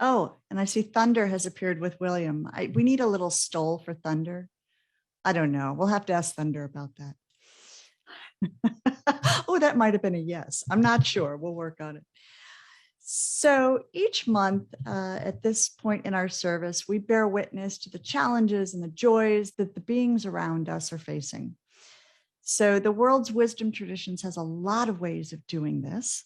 Oh, and I see thunder has appeared with William. We need a little stole for thunder. I don't know. We'll have to ask Thunder about that. Oh, that might have been a yes. I'm not sure. We'll work on it. So each month at this point in our service, we bear witness to the challenges and the joys that the beings around us are facing. So the world's wisdom traditions has a lot of ways of doing this.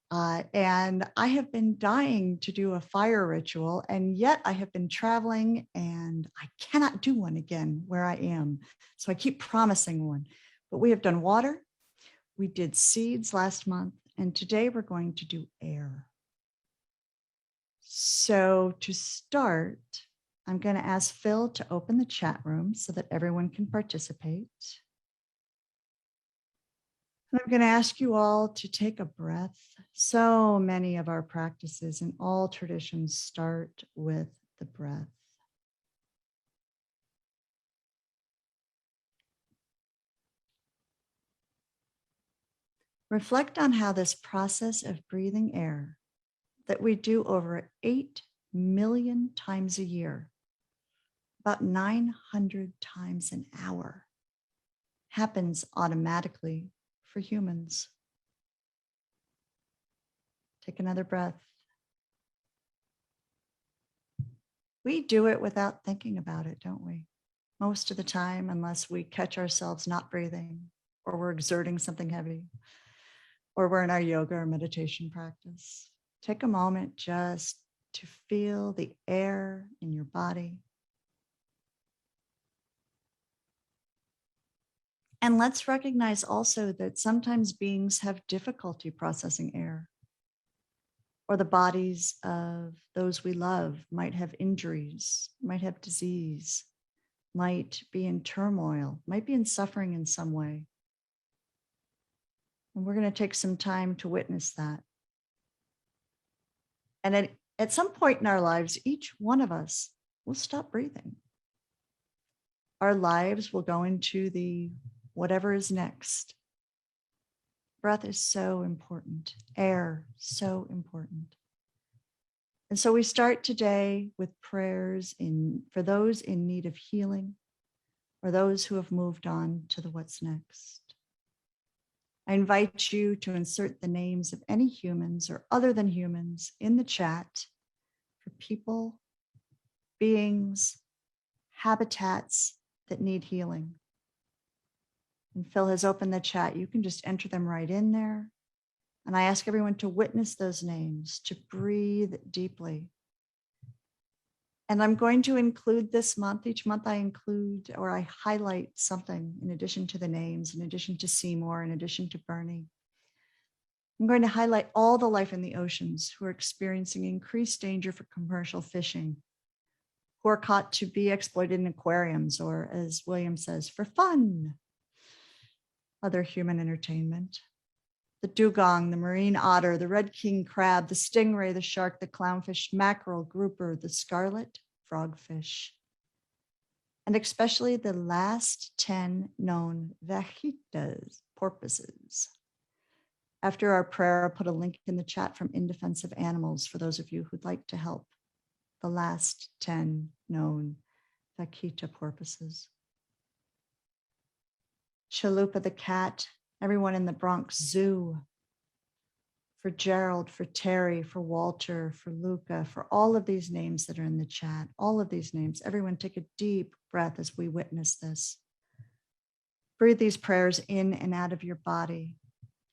And I have been dying to do a fire ritual, and yet I have been traveling and I cannot do one again where I am. So I keep promising one. But we have done water, we did seeds last month, and today we're going to do air. So to start, I'm going to ask Phil to open the chat room so that everyone can participate. And I'm going to ask you all to take a breath. So many of our practices in all traditions start with the breath. Reflect on how this process of breathing air that we do over 8 million times a year, about 900 times an hour, happens automatically for humans. Take another breath. We do it without thinking about it, don't we? Most of the time, unless we catch ourselves not breathing, or we're exerting something heavy, or we're in our yoga or meditation practice. Take a moment just to feel the air in your body. And let's recognize also that sometimes beings have difficulty processing air, or the bodies of those we love might have injuries, might have disease, might be in turmoil, might be in suffering in some way. And we're going to take some time to witness that. And at some point in our lives, each one of us will stop breathing. Our lives will go into the whatever is next. Breath is so important. Air, so important. And so we start today with prayers for those in need of healing, or those who have moved on to the what's next. I invite you to insert the names of any humans or other than humans in the chat for people, beings, habitats that need healing. And Phil has opened the chat. You can just enter them right in there. And I ask everyone to witness those names, to breathe deeply. And I'm going to include this month, each month I include or I highlight something in addition to the names, in addition to Seymour, in addition to Bernie. I'm going to highlight all the life in the oceans who are experiencing increased danger for commercial fishing, who are caught to be exploited in aquariums, or as William says, for fun, other human entertainment. The dugong, the marine otter, the red king crab, the stingray, the shark, the clownfish, mackerel, grouper, the scarlet frogfish, and especially the last 10 known vaquitas, porpoises. After our prayer, I'll put a link in the chat from In Defense of Animals for those of you who'd like to help. The last 10 known vaquita porpoises. Chalupa the cat, everyone in the Bronx Zoo, for Gerald, for Terry, for Walter, for Luca, for all of these names that are in the chat, all of these names. Everyone take a deep breath as we witness this. Breathe these prayers in and out of your body.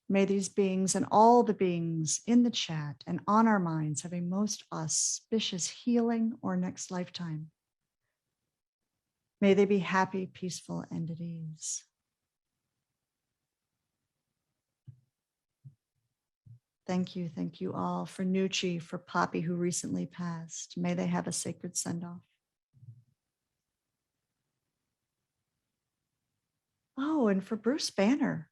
May these beings and all the beings in the chat and on our minds have a most auspicious healing or next lifetime. May they be happy, peaceful, and at ease. Thank you all. For Nucci, for Poppy, who recently passed. May they have a sacred send-off. Oh, and for Bruce Banner.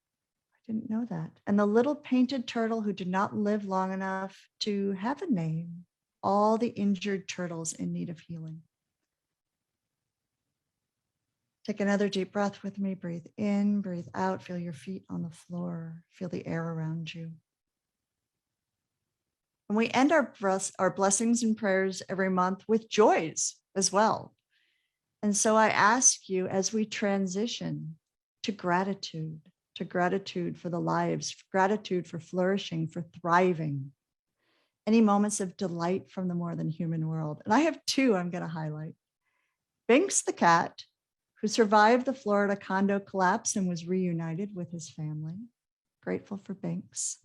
I didn't know that. And the little painted turtle who did not live long enough to have a name. All the injured turtles in need of healing. Take another deep breath with me. Breathe in, breathe out. Feel your feet on the floor. Feel the air around you. And we end our blessings and prayers every month with joys as well. And so I ask you, as we transition to gratitude for the lives, gratitude for flourishing, for thriving, any moments of delight from the more than human world. And I have two I'm going to highlight. Binks the cat, who survived the Florida condo collapse and was reunited with his family. Grateful for Binks.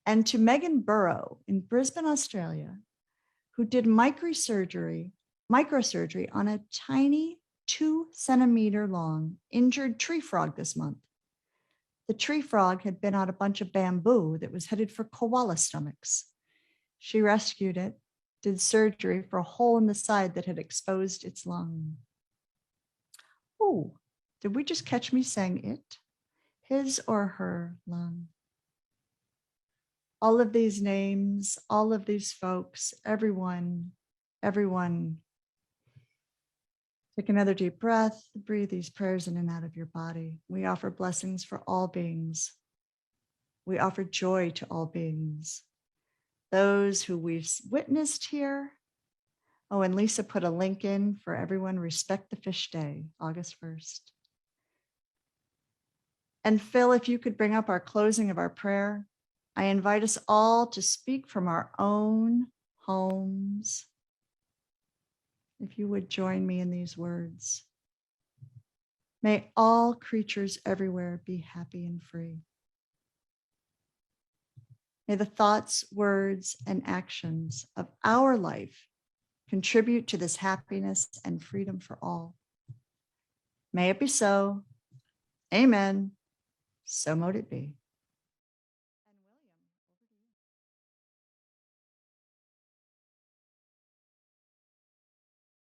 And to Megan Burrow in Brisbane, Australia, who did microsurgery on a tiny 2-centimeter long injured tree frog this month. The tree frog had been on a bunch of bamboo that was headed for koala stomachs. She rescued it, did surgery for a hole in the side that had exposed its lung. Oh, did we just catch me saying it? His or her lung. All of these names, all of these folks, everyone. Take another deep breath, breathe these prayers in and out of your body. We offer blessings for all beings. We offer joy to all beings. Those who we've witnessed here. Oh, and Lisa put a link in for everyone. Respect the Fish Day, August 1st. And Phil, if you could bring up our closing of our prayer, I invite us all to speak from our own homes. If you would join me in these words. May all creatures everywhere be happy and free. May the thoughts, words, and actions of our life contribute to this happiness and freedom for all. May it be so. Amen. So mote it be.